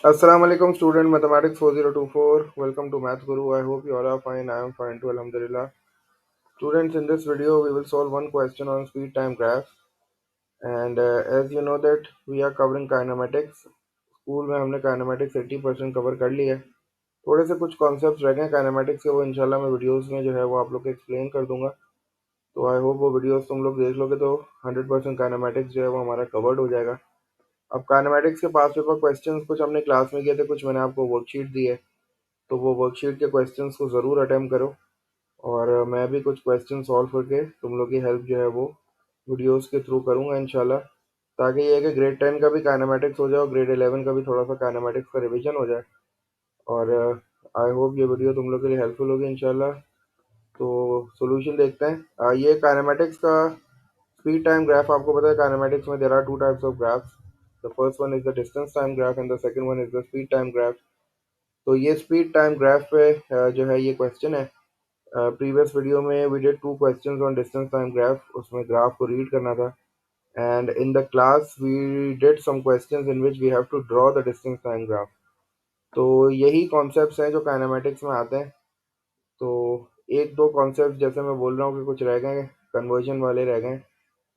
Assalamu alaikum student mathematics 4024. Welcome to Math Guru. I hope you all are fine. I am fine too, alhamdulillah. Students, in this video we will solve one question on speed time graph. And as you know that we are covering kinematics. School में हमने kinematics 80% cover कर लिया है. थोड़े से कुछ concepts रह गए kinematics के, वो इंशाल्लाह मैं वीडियोस में जो है वो आप लोग को एक्सप्लेन कर दूंगा. तो आई होप वो वीडियोस तुम लोग देख लोगे तो 100% kinematics जो है वो हमारा कवर्ड हो जाएगा. अब काइनेमेटिक्स के पास पेपर क्वेश्चंस कुछ हमने क्लास में किए थे, कुछ मैंने आपको वर्कशीट दी है. तो वो वर्कशीट के क्वेश्चंस को ज़रूर अटेम्प्ट करो. और मैं भी कुछ क्वेश्चन सॉल्व करके तुम लोग की हेल्प जो है वो वीडियोस के थ्रू करूँगा इंशाल्लाह, ताकि ये है कि ग्रेड 10 का भी काइनेमेटिक्स हो जाए और ग्रेड 11 का भी थोड़ा सा काइनेमेटिक्स का रिवीजन हो जाए. और आई होप ये वीडियो तुम लोग के लिए हेल्पफुल होगी इंशाल्लाह. तो सॉल्यूशन देखते हैं. ये काइनेमेटिक्स का स्पीड टाइम ग्राफ. आपको पता है काइनेमेटिक्स में there are two types of graphs. The first one is the distance time graph and the second one is the speed time graph. तो ये स्पीड टाइम ग्राफ पे जो है ये क्वेश्चन है. प्रीवियस वीडियो में we did two questions on distance time graph. उसमें graph को रीड करना था. And in the class we did some questions in which we have to draw the distance time graph. तो यही concepts हैं जो kinematics में आते हैं. तो एक दो कॉन्सेप्ट जैसे मैं बोल रहा हूँ कि कुछ रह गए, कन्वर्जन वाले रह गए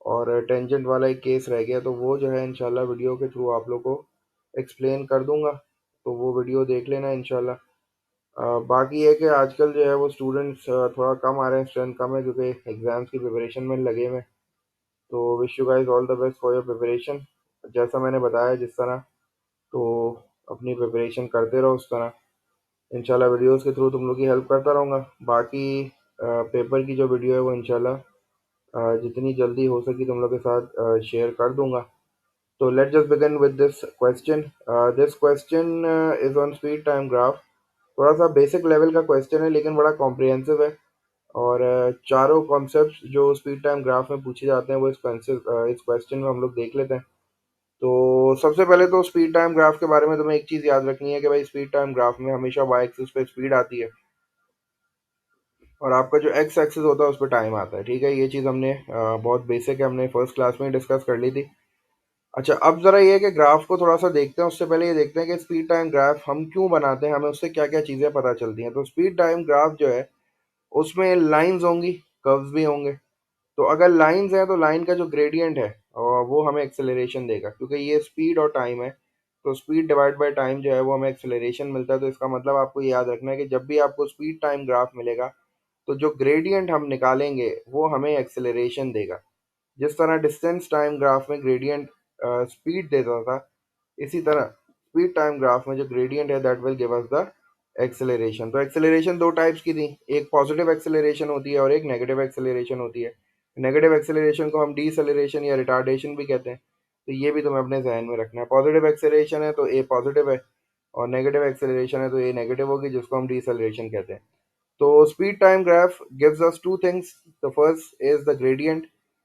और टेंजेंट वाला एक केस रह गया, तो वो जो है इंशाल्लाह वीडियो के थ्रू आप लोग को एक्सप्लेन कर दूंगा. तो वो वीडियो देख लेना इंशाल्लाह. बाकी है कि आजकल जो है वो स्टूडेंट्स थोड़ा कम आ रहे हैं, स्ट्रेंथ कम है क्योंकि एग्ज़ाम्स की प्रिपरेशन में लगे हुए हैं. तो wish you guys all the best for your preparation. जैसा मैंने बताया जिस तरह, तो अपनी प्रिपरेशन करते रहो उस तरह. इंशाल्लाह वीडियोस के थ्रू तुम लोग की हेल्प करता रहूँगा. बाकी पेपर की जो वीडियो है वो इंशाल्लाह जितनी जल्दी हो सकी तुम लोग के साथ शेयर कर दूंगा. तो let's just begin with this question. This question is on speed time graph. थोड़ा सा बेसिक लेवल का क्वेश्चन है लेकिन बड़ा कॉम्प्रिहेंसिव है. और चारों कॉन्सेप्ट्स जो स्पीड टाइम ग्राफ में पूछे जाते हैं वो इस क्वेश्चन में हम लोग देख लेते हैं. तो सबसे पहले तो स्पीड टाइम ग्राफ के बारे में तुम्हें एक चीज़ याद रखनी है कि भाई स्पीड टाइम ग्राफ में हमेशा वाई एक्सिस पे स्पीड आती है और आपका जो एक्स एक्सिस होता है उस पर टाइम आता है. ठीक है, ये चीज़ हमने बहुत बेसिक है, हमने फर्स्ट क्लास में डिस्कस कर ली थी. अच्छा, अब ज़रा ये है कि ग्राफ को थोड़ा सा देखते हैं. उससे पहले ये देखते हैं कि स्पीड टाइम ग्राफ हम क्यों बनाते हैं, हमें उससे क्या क्या चीज़ें पता चलती हैं. तो स्पीड टाइम ग्राफ जो है उसमें लाइंस होंगी, कर्व्स भी होंगे. तो अगर लाइंस हैं तो लाइन का जो ग्रेडियंट है वो हमें एक्सेलरेशन देगा, क्योंकि ये स्पीड और टाइम है. तो स्पीड डिवाइड बाय टाइम जो है वो हमें एक्सेलरेशन मिलता है. तो इसका मतलब आपको ये याद रखना है कि जब भी आपको स्पीड टाइम ग्राफ मिलेगा तो जो ग्रेडियंट हम निकालेंगे वो हमें एक्सेलरेशन देगा. जिस तरह डिस्टेंस टाइम ग्राफ में ग्रेडियंट स्पीड देता था, इसी तरह स्पीड टाइम ग्राफ में जो ग्रेडियंट है that will give us the acceleration. तो एक्सेलरेशन दो टाइप्स की थी, एक पॉजिटिव एक्सेलरेशन होती है और एक नेगेटिव एक्सेलरेशन होती है. नेगेटिव एक्सेलरेशन को हम डीसेलरेशन या रिटार्डेशन भी कहते हैं. तो ये भी तुम्हें अपने जहन में रखना है. पॉजिटिव एक्सेलरेशन है तो ए पॉजिटिव है और नेगेटिव एक्सेलरेशन है तो ए नेगेटिव होगी, जिसको हम डीसेलरेशन कहते हैं. So speed time graph gives us two things. The first is the gradient.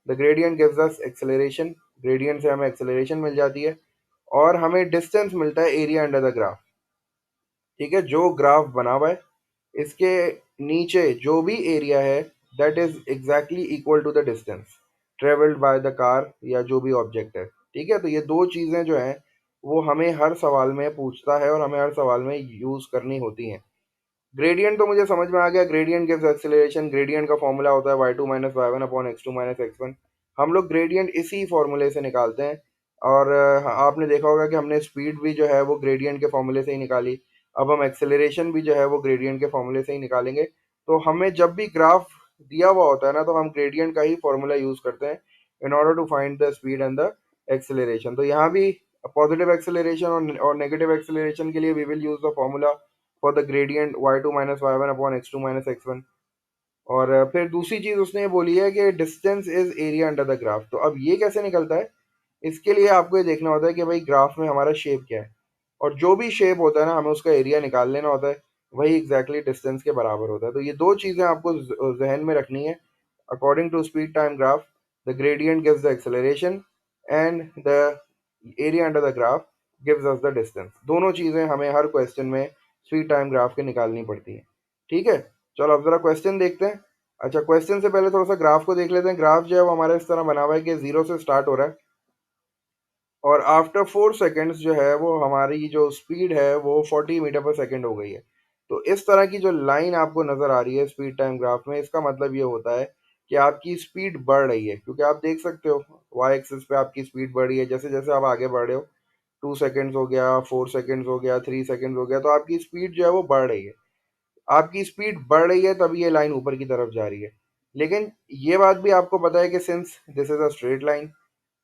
The gradient gives us acceleration. Gradient से हमें acceleration मिल जाती है और हमें distance मिलता है area under the graph. ठीक है, जो ग्राफ बना हुआ है इसके नीचे जो भी एरिया है that is exactly equal to the distance travelled by the car या जो भी ऑब्जेक्ट है. ठीक है, तो ये दो चीज़ें जो हैं वो हमें हर सवाल में पूछता है और हमें हर सवाल में यूज़ करनी होती हैं. ग्रेडियंट तो मुझे समझ में आ गया. Gradient gives acceleration. ग्रेडियंट का फॉर्मूला होता है y2 minus y one upon x two minus x one. हम लोग ग्रेडियंट इसी फॉर्मूले से निकालते हैं. और आपने देखा होगा कि हमने स्पीड भी जो है वो ग्रेडियंट के फॉर्मूले से ही निकाली. अब हम एक्सेलरेशन भी जो है वो ग्रेडियंट के फॉर्मूले से ही निकालेंगे. तो हमें जब भी ग्राफ दिया हुआ होता है ना, तो हम ग्रेडियंट का ही फॉर्मूला यूज करते हैं in order to find the speed and the acceleration. तो यहाँ भी पॉजिटिव एक्सेलरेशन और नेगेटिव एक्सेलरेशन के लिए we will use the formula for the gradient y2 minus y one upon x two minus x one. और फिर दूसरी चीज उसने ये बोली है कि distance is area under the graph. तो अब ये कैसे निकलता है, इसके लिए आपको ये देखना होता है कि भाई ग्राफ में हमारा शेप क्या है और जो भी शेप होता है ना हमें उसका एरिया निकाल लेना होता है. वही एग्जैक्टली डिस्टेंस के बराबर होता है. तो ये दो चीज़ें आपको जहन में रखनी है. According to speed time graph, the gradient gives the acceleration and the area under the graph gives us the distance. दोनों चीज़ें हमें हर क्वेश्चन में स्पीड टाइम ग्राफ के निकालनी पड़ती है. ठीक है, चलो अब जरा क्वेश्चन देखते हैं. अच्छा, क्वेश्चन से पहले थोड़ा सा ग्राफ को देख लेते हैं. ग्राफ जो है वो हमारे इस तरह बना हुआ है कि जीरो से स्टार्ट हो रहा है और आफ्टर 4 सेकेंड्स जो है वो हमारी जो स्पीड है वो 40 मीटर पर सेकेंड हो गई है। तो इस तरह की जो लाइन आपको नज़र आ रही है स्पीड टाइम ग्राफ में, इसका मतलब ये होता है कि आपकी स्पीड बढ़ रही है, क्योंकि आप देख सकते हो वाई एक्सिस पे आपकी स्पीड बढ़ रही है। जैसे जैसे आप आगे बढ़ रहे हो, 2 सेकेंड्स हो गया, 4 सेकेंड्स हो गया, 3 सेकेंड्स हो गया, तो आपकी स्पीड जो है वो बढ़ रही है। आपकी स्पीड बढ़ रही है तभी ये लाइन ऊपर की तरफ जा रही है। लेकिन ये बात भी आपको पता है कि since this is a straight line,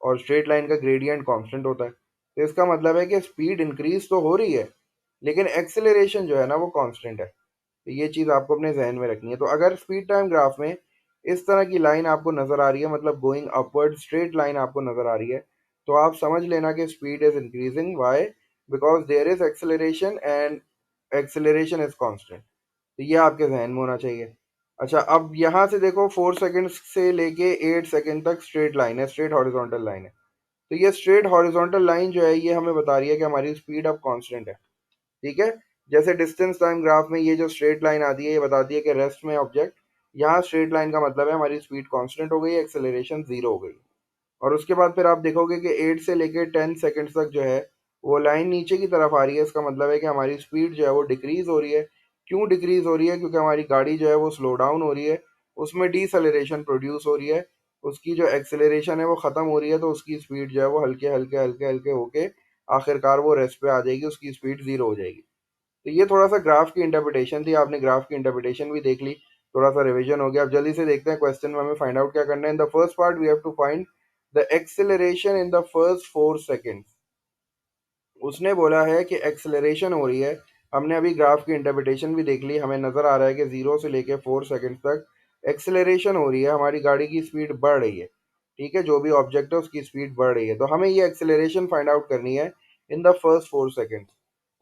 और स्ट्रेट लाइन का ग्रेडियंट कांस्टेंट होता है, तो इसका मतलब है कि स्पीड इंक्रीज तो हो रही है लेकिन एक्सेलरेशन जो है ना वो कांस्टेंट है। तो ये चीज़ आपको अपने जहन में रखनी है। तो अगर स्पीड टाइम ग्राफ में इस तरह की लाइन आपको नज़र आ रही है, मतलब गोइंग अपवर्ड स्ट्रेट लाइन आपको नज़र आ रही है, तो आप समझ लेना कि speed is increasing. Why? Because there is acceleration and acceleration is constant. तो ये आपके जहन में होना चाहिए। अच्छा, अब यहाँ से देखो 4 सेकेंड से लेके 8 सेकेंड तक स्ट्रेट लाइन है, स्ट्रेट हॉरिजॉन्टल लाइन है। तो ये स्ट्रेट हॉरिजॉन्टल लाइन जो है ये हमें बता रही है कि हमारी स्पीड अब कांस्टेंट है। ठीक है। जैसे डिस्टेंस टाइम ग्राफ में ये जो स्ट्रेट लाइन आती है ये बताती है कि रेस्ट में ऑब्जेक्ट, यहाँ स्ट्रेट लाइन का मतलब है हमारी स्पीड कांस्टेंट हो गई, एक्सेलरेशन जीरो हो गई। और उसके बाद फिर आप देखोगे कि 8 से लेके 10 सेकेंड्स तक जो है वो लाइन नीचे की तरफ आ रही है। इसका मतलब है कि हमारी स्पीड जो है वो डिक्रीज हो रही है। क्यों डिक्रीज हो रही है? क्योंकि हमारी गाड़ी जो है वो स्लो डाउन हो रही है, उसमें डीसेलरेशन प्रोड्यूस हो रही है, उसकी जो एक्सेलरेशन है वो ख़त्म हो रही है, तो उसकी स्पीड जो है वो हल्के हल्के हल्के हल्के होके आखिरकार वो रेस्ट पे आ जाएगी, उसकी स्पीड जीरो हो जाएगी। तो ये थोड़ा सा ग्राफ की इंटरप्रिटेशन थी, आपने ग्राफ की इंटरप्रिटेशन भी देख ली, थोड़ा सा रिवीजन हो गया। अब जल्दी से देखते हैं क्वेश्चन में हमें फाइंड आउट क्या करना है। In the first part we have to find the acceleration in the first 4 seconds. उसने बोला है कि एक्सेलरेशन हो रही है। हमने अभी ग्राफ की इंटरप्रिटेशन भी देख ली, हमें नज़र आ रहा है कि 0 से लेके 4 सेकेंड तक एक्सेलरेशन हो रही है, हमारी गाड़ी की स्पीड बढ़ रही है। ठीक है, जो भी ऑब्जेक्ट है उसकी स्पीड बढ़ रही है, तो हमें ये एक्सेलरेशन फाइंड आउट करनी है इन द फर्स्ट 4 सेकेंड।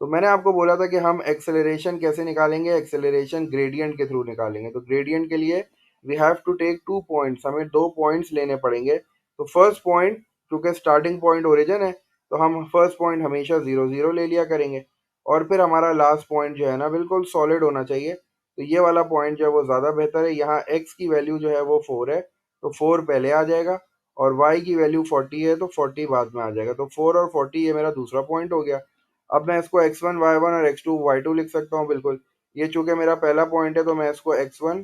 तो मैंने आपको बोला था कि हम एक्सेलरेशन कैसे निकालेंगे, एक्सेलरेशन ग्रेडियंट के थ्रू निकालेंगे। तो ग्रेडियंट के लिए we have to take 2 points, हमें 2 पॉइंट्स लेने पड़ेंगे। तो फर्स्ट पॉइंट, क्योंकि स्टार्टिंग पॉइंट ओरिजिन है, तो हम फर्स्ट पॉइंट हमेशा 0 0 ले लिया करेंगे। और फिर हमारा लास्ट पॉइंट जो है ना बिल्कुल सॉलिड होना चाहिए, तो ये वाला पॉइंट जो है वो ज़्यादा बेहतर है। यहाँ एक्स की वैल्यू जो है वो 4 है, तो 4 पहले आ जाएगा, और वाई की वैल्यू 40 है, तो 40 बाद में आ जाएगा। तो 4 और 40 ये मेरा दूसरा पॉइंट हो गया। अब मैं इसको x1 y1 और x2 y2 लिख सकता हूँ बिल्कुल। ये चूंकि मेरा पहला पॉइंट है तो मैं इसको x1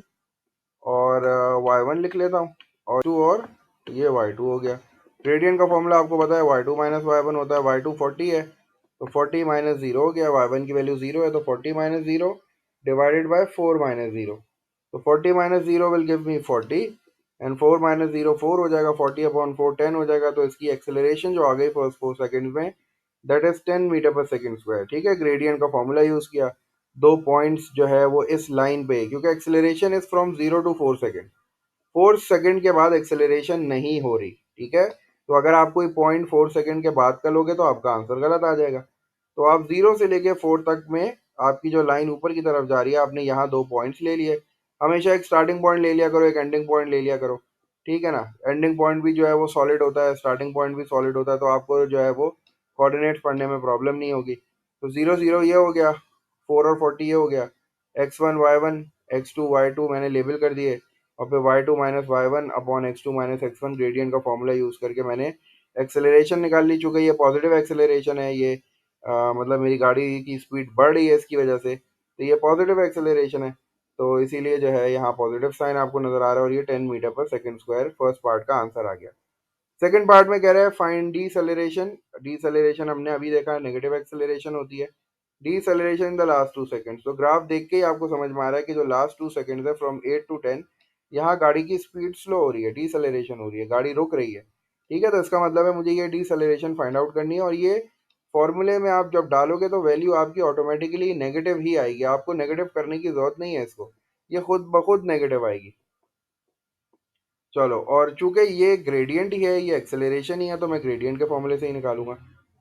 और y1 लिख लेता हूँ, और टू, और ये y2 हो गया। ग्रेडियंट का फॉर्मूला आपको पता है, y2 माइनस y1 होता है, y2 40 है, तो 40 माइनस जीरो हो गया, y1 की वैल्यू जीरो है, तो 40 minus zero divided by 4 minus zero. तो 40 minus zero will give me 40, and 4 minus zero 4 हो जाएगा, 40 अपॉन 4 10 हो जाएगा। तो इसकी एक्सेलरेशन जो आ गई फर्स्ट 4 सेकेंड में, that is 10 metre per second square. ठीक है, ग्रेडियंट का फॉर्मूला यूज किया। 2 पॉइंट्स जो है वो इस लाइन पे, क्योंकि acceleration is from 0 to 4 second, 4 second के बाद एक्सेलरेशन नहीं हो रही। ठीक है, तो अगर आप कोई पॉइंट 4 सेकेंड के बाद का लोगे तो आपका आंसर गलत आ जाएगा। तो आप 0 से लेके 4 तक में आपकी जो लाइन ऊपर की तरफ जा रही है, आपने यहाँ 2 पॉइंट्स ले लिए। हमेशा एक स्टार्टिंग पॉइंट ले लिया करो, एक एंडिंग पॉइंट ले लिया करो। ठीक है ना, एंडिंग पॉइंट भी जो है वो सॉलिड होता है, स्टार्टिंग पॉइंट भी सॉलिड होता है, तो आपको जो है वो कोऑर्डिनेट्स पढ़ने में प्रॉब्लम नहीं होगी। तो 0 0 ये हो गया, 4 और 40 ये हो गया, x1 y1 x2 y2 मैंने लेबल कर दिए, और फिर y2 minus y one upon x2 minus x1 gradient का फॉर्मूला यूज़ करके मैंने एक्सेलरेशन निकाल ली। चूँकि ये पॉजिटिव एक्सेलरेशन है, ये मतलब मेरी गाड़ी की स्पीड बढ़ रही है इसकी वजह से, तो ये पॉजिटिव एक्सेलरेशन है, तो इसीलिए जो है यहाँ पॉजिटिव साइन आपको नज़र आ रहा है, और ये 10 metre per second square first part का आंसर आ गया। सेकंड पार्ट में कह रहा है फाइंड डीसेलरेशन। डीसेलरेशन हमने अभी देखा, नेगेटिव एक्सेलरेशन होती है। Deceleration in the last 2 seconds, तो ग्राफ देख के ही आपको समझ में आ रहा है कि जो लास्ट 2 सेकंड्स है फ्रॉम 8 to 10, यहाँ गाड़ी की स्पीड स्लो हो रही है, डीसेलरेशन हो रही है, गाड़ी रुक रही है। ठीक है, तो इसका मतलब है मुझे ये डीसेलरेशन फाइंड आउट करनी है, और ये फॉर्मूले में आप जब डालोगे तो वैल्यू आपकी ऑटोमेटिकली नेगेटिव ही आएगी, आपको नेगेटिव करने की जरूरत नहीं है इसको, ये खुद ब खुद नेगेटिव आएगी। चलो, और चूंकि ये ग्रेडियंट ही है, ये एक्सेलरेशन ही है, तो मैं ग्रेडियंट के फॉर्मूले से ही निकालूंगा।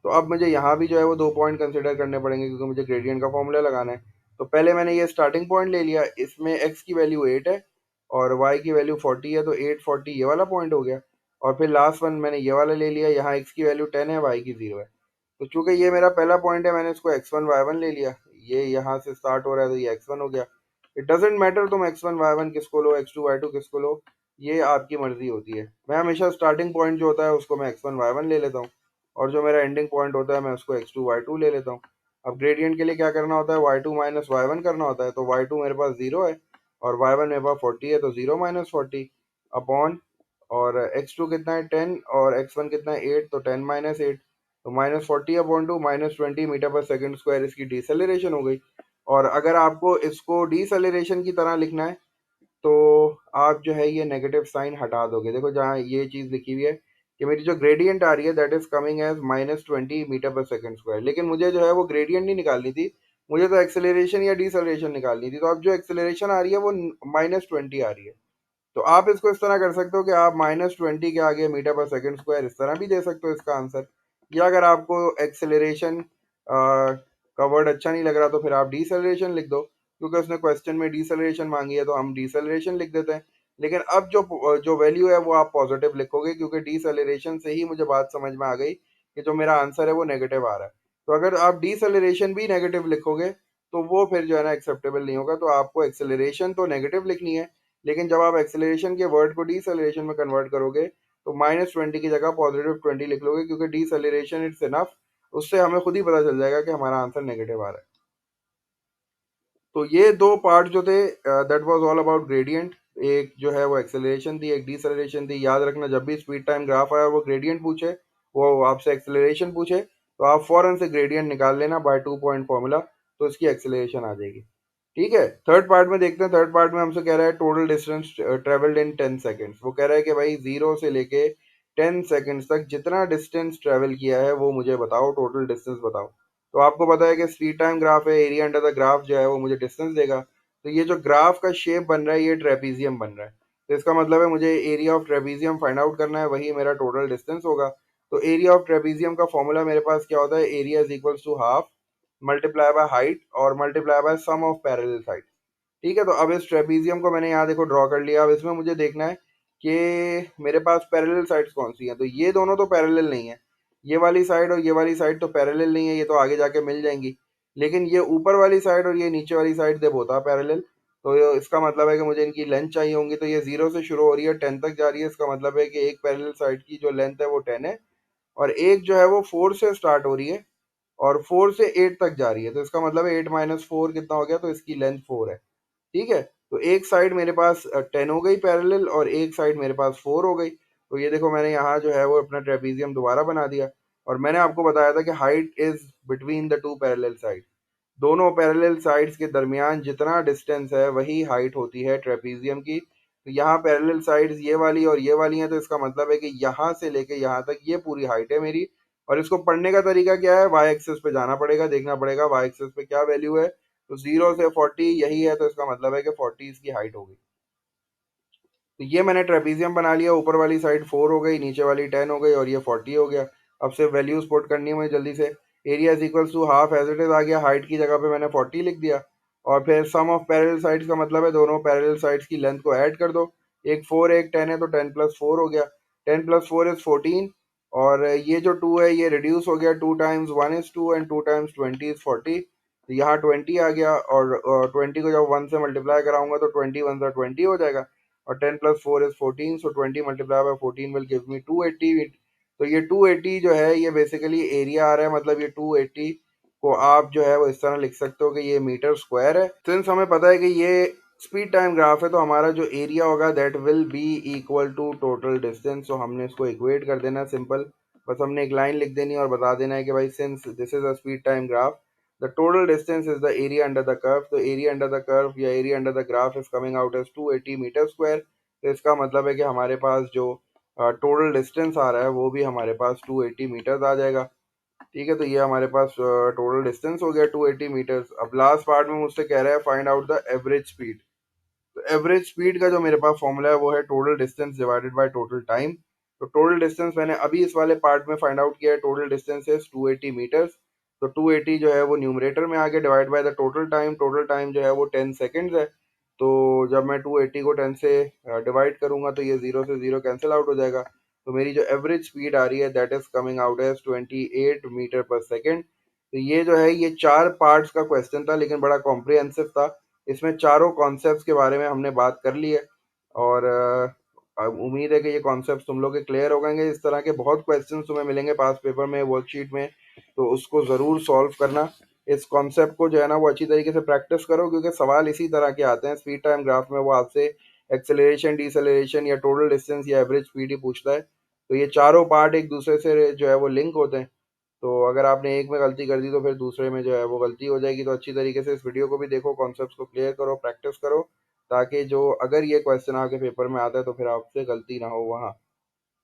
तो अब मुझे यहाँ भी जो है वो 2 पॉइंट कंसिडर करने पड़ेंगे, क्योंकि मुझे ग्रेडियंट का फॉर्मूला लगाना है। तो पहले मैंने ये स्टार्टिंग पॉइंट ले लिया, इसमें एक्स की वैल्यू 8 है और वाई की वैल्यू 40 है, तो 8 40 ये वाला पॉइंट हो गया। और फिर लास्ट वन मैंने ये वाला ले लिया, यहाँ एक्स की वैल्यू 10 है, वाई की 0 है। तो चूंकि ये मेरा पहला पॉइंट है, मैंने इसको x1 y1 ले लिया, ये यहाँ से स्टार्ट हो रहा है, तो ये x1 हो गया। इट डजेंट मैटर तुम x1 y1 किसको लो, x2 y2 किसको लो, ये आपकी मर्जी होती है। मैं हमेशा स्टार्टिंग पॉइंट जो होता है उसको मैं x1 y1 ले लेता हूँ। और जो मेरा एंडिंग पॉइंट होता है मैं उसको x2 y2 ले लेता हूँ। अब ग्रेडियंट के लिए क्या करना होता है, y2 माइनस y1 करना होता है। तो y2 मेरे पास 0 है और y1 मेरे पास 40 है, तो 0 माइनस 40 अपॉन, और x2 कितना है 10 और x1 कितना है 8, तो 10 माइनस 8, तो minus 40 upon 2 minus 20 metre per second square इसकी डिसेलरेशन हो गई। और अगर आपको इसको डिसेलरेशन की तरह लिखना है तो आप जो है ये नेगेटिव साइन हटा दोगे। देखो जहाँ ये चीज़ लिखी हुई है कि मेरी जो ग्रेडियंट आ रही है that is coming as -20 metre per second square, लेकिन मुझे जो है वो ग्रेडियंट नहीं निकालनी थी, मुझे तो एक्सेलरेशन या डिसेलरेशन निकालनी थी। तो अब जो एक्सेलरेशन आ रही है वो -20 आ रही है। तो आप इसको इस तरह कर सकते हो कि आप -20 के आगे मीटर पर सेकंड स्क्वायर इस तरह भी दे सकते हो इसका आंसर। या अगर आपको एक्सेलरेशन का वर्ड अच्छा नहीं लग रहा तो फिर आप डिसेलरेशन लिख दो, क्योंकि उसने क्वेश्चन में डिसेलरेशन मांगी है तो हम डिसेलरेशन लिख देते हैं। लेकिन अब जो जो वैल्यू है वो आप पॉजिटिव लिखोगे, क्योंकि डिसेलरेशन से ही मुझे बात समझ में आ गई कि जो मेरा आंसर है वो नेगेटिव आ रहा है। तो अगर आप डिसेलरेशन भी नेगेटिव लिखोगे तो वो फिर जो है ना एक्सेप्टेबल नहीं होगा। तो आपको एक्सेलरेशन तो नेगेटिव लिखनी है, लेकिन जब आप एक्सेलरेशन के वर्ड को डिसेलरेशन में कन्वर्ट करोगे तो -20 की जगह +20 लिख लोगे, क्योंकि डिसेलरेशन इट्स इनफ, उससे हमें खुद ही पता चल जाएगा कि हमारा आंसर नेगेटिव आ रहा है। तो ये दो पार्ट जो थे that was all about gradient. एक जो है वो एक्सेलरेशन थी, एक डिसेलरेशन थी। याद रखना जब भी स्पीड टाइम ग्राफ आया वो ग्रेडियंट पूछे, वो आपसे एक्सेलरेशन पूछे, तो आप फौरन से ग्रेडियंट निकाल लेना बाय 2 पॉइंट फॉर्मूला, तो इसकी एक्सेलरेशन आ जाएगी। ठीक है, थर्ड पार्ट में देखते हैं। थर्ड पार्ट में हमसे कह रहा है total distance travelled in 10 seconds. वो कह रहा है कि भाई 0 से लेके 10 सेकेंड्स तक जितना डिस्टेंस ट्रेवल किया है वो मुझे बताओ, टोटल डिस्टेंस बताओ। तो आपको पता है कि स्पीड टाइम ग्राफ है, एरिया अंडर द ग्राफ जो है वो मुझे डिस्टेंस देगा। तो ये जो ग्राफ का शेप बन रहा है ये ट्रेपीजियम बन रहा है, तो इसका मतलब है मुझे area of trapezium find out करना है, वही मेरा टोटल डिस्टेंस होगा। तो एरिया ऑफ ट्रेपीजियम का फॉर्मूला मेरे पास क्या होता है, area is equals to half multiply by height और multiply by sum of parallel side. ठीक है, तो अब इस ट्रेपीजियम को मैंने यहाँ देखो ड्रॉ कर लिया। अब इसमें मुझे देखना है कि मेरे पास पैरेलल साइड्स कौन सी हैं। तो ये दोनों तो पैरेलल नहीं है, ये वाली साइड और ये वाली साइड तो पैरेलल नहीं है, ये तो आगे जाके मिल जाएंगी। लेकिन ये ऊपर वाली साइड और ये नीचे वाली साइड दे होता पैरेलल। तो इसका मतलब है कि मुझे इनकी लेंथ चाहिए होंगी। तो ये 0 से शुरू हो रही है 10 तक जा रही है, इसका मतलब है कि एक पैरेलल साइड की जो लेंथ है वो 10 है, और एक जो है वो 4 से स्टार्ट हो रही है और 4 से 8 तक जा रही है। तो इसका मतलब है 8 - 4 कितना हो गया, तो इसकी लेंथ 4 है। ठीक है, तो एक साइड मेरे पास 10 हो गई पैरेलल और एक साइड मेरे पास 4 हो गई। तो ये देखो मैंने यहाँ जो है वो अपना ट्रेपीजियम दोबारा बना दिया। और मैंने आपको बताया था कि height is between the two parallel side, दोनों पैरेलल साइड्स के दरमियान जितना डिस्टेंस है वही हाइट होती है ट्रेपीजियम की। तो यहाँ पैरेलल साइड्स ये वाली और ये वाली हैं, तो इसका मतलब है कि यहाँ से लेके यहाँ तक ये पूरी हाइट है मेरी। और इसको पढ़ने का तरीका क्या है, वाई एक्सिस पे जाना पड़ेगा, देखना पड़ेगा वाई एक्सिस पे क्या वैल्यू है। तो 0 से 40 यही है, तो इसका मतलब है कि 40 इसकी हाइट होगी। तो ये मैंने ट्रेपीजियम बना लिया, ऊपर वाली साइड 4 हो गई, नीचे वाली 10 हो गई और ये 40 हो गया। अब सिर्फ वैल्यूज पुट करनी है मुझे जल्दी से। Area is equals to half as it is आ गया, हाइट की जगह पे मैंने 40 लिख दिया। और फिर सम ऑफ पैरेलल साइड्स का मतलब है दोनों पैरेलल साइड्स की लेंथ को ऐड कर दो। एक 4 एक 10 है, तो 10 + 4 हो गया, 10 + 4 इज 14। और ये जो 2 है ये रिड्यूस हो गया, 2 times 1 is 2 and 2 times 20 is 40। तो यहाँ 20 आ गया, और 20 को जब 1 से मल्टीप्लाई कराऊंगा तो 20 × 1 = 20 हो जाएगा। और 10 + 4 is 14, so 20 multiply by 14 will give me 280। तो ये 280 जो है ये बेसिकली एरिया आ रहा है, मतलब ये 280 को आप जो है वो इस तरह लिख सकते हो कि ये मीटर स्क्वायर है। सिंस हमें पता है कि ये स्पीड टाइम ग्राफ है तो हमारा जो एरिया होगा that will be equal to total distance. तो हमने इसको इक्वेट कर देना सिंपल, बस हमने एक लाइन लिख देनी है और बता देना है कि भाई since this is a speed time graph the total distance is the area under the curve. तो एरिया अंडर द कर्व या area under the graph is coming out as 280 metre square. तो इसका मतलब है कि हमारे पास जो टोटल डिस्टेंस आ रहा है वो भी हमारे पास 280 मीटर्स आ जाएगा। ठीक है, तो ये हमारे पास टोटल डिस्टेंस हो गया 280 मीटर्स। अब लास्ट पार्ट में मुझसे कह रहा है find out the average speed. तो एवरेज स्पीड का जो मेरे पास फॉर्मूला है वो है total distance divided by total time. तो टोटल डिस्टेंस मैंने अभी इस वाले पार्ट में फाइंड आउट किया है, टोटल डिस्टेंस है 280 मीटर्स। तो 280 जो है वो न्यूमरेटर में आ गया, divide by the total time. Total time जो है वो 10 सेकेंड्स है। तो जब मैं 280 को 10 से डिवाइड करूंगा तो ये 0 से 0 कैंसिल आउट हो जाएगा। तो मेरी जो एवरेज स्पीड आ रही है that is coming out as 28 metre per second. तो ये जो है ये 4 पार्ट्स का क्वेश्चन था, लेकिन बड़ा कॉम्प्रिहेंसिव था। इसमें चारों कॉन्सेप्ट्स के बारे में हमने बात कर ली है। और अब उम्मीद है कि ये कॉन्सेप्ट तुम लोग के क्लियर हो गएंगे। इस तरह के बहुत क्वेश्चन तुम्हें मिलेंगे पास पेपर में, वर्कशीट में, तो उसको ज़रूर सॉल्व करना। इस कॉन्सेप्ट को जो है ना वो अच्छी तरीके से प्रैक्टिस करो, क्योंकि सवाल इसी तरह के आते हैं स्पीड टाइम ग्राफ में। वो आपसे एक्सेलरेशन, डिसेलरेशन या टोटल डिस्टेंस या एवरेज स्पीड ही पूछता है। तो ये चारों पार्ट एक दूसरे से जो है वो लिंक होते हैं। तो अगर आपने एक में गलती कर दी तो फिर दूसरे में जो है वो गलती हो जाएगी। तो अच्छी तरीके से इस वीडियो को भी देखो, कॉन्सेप्ट्स को क्लियर करो, प्रैक्टिस करो, ताकि जो अगर ये क्वेश्चन आपके पेपर में आता है तो फिर आपसे गलती ना हो वहाँ।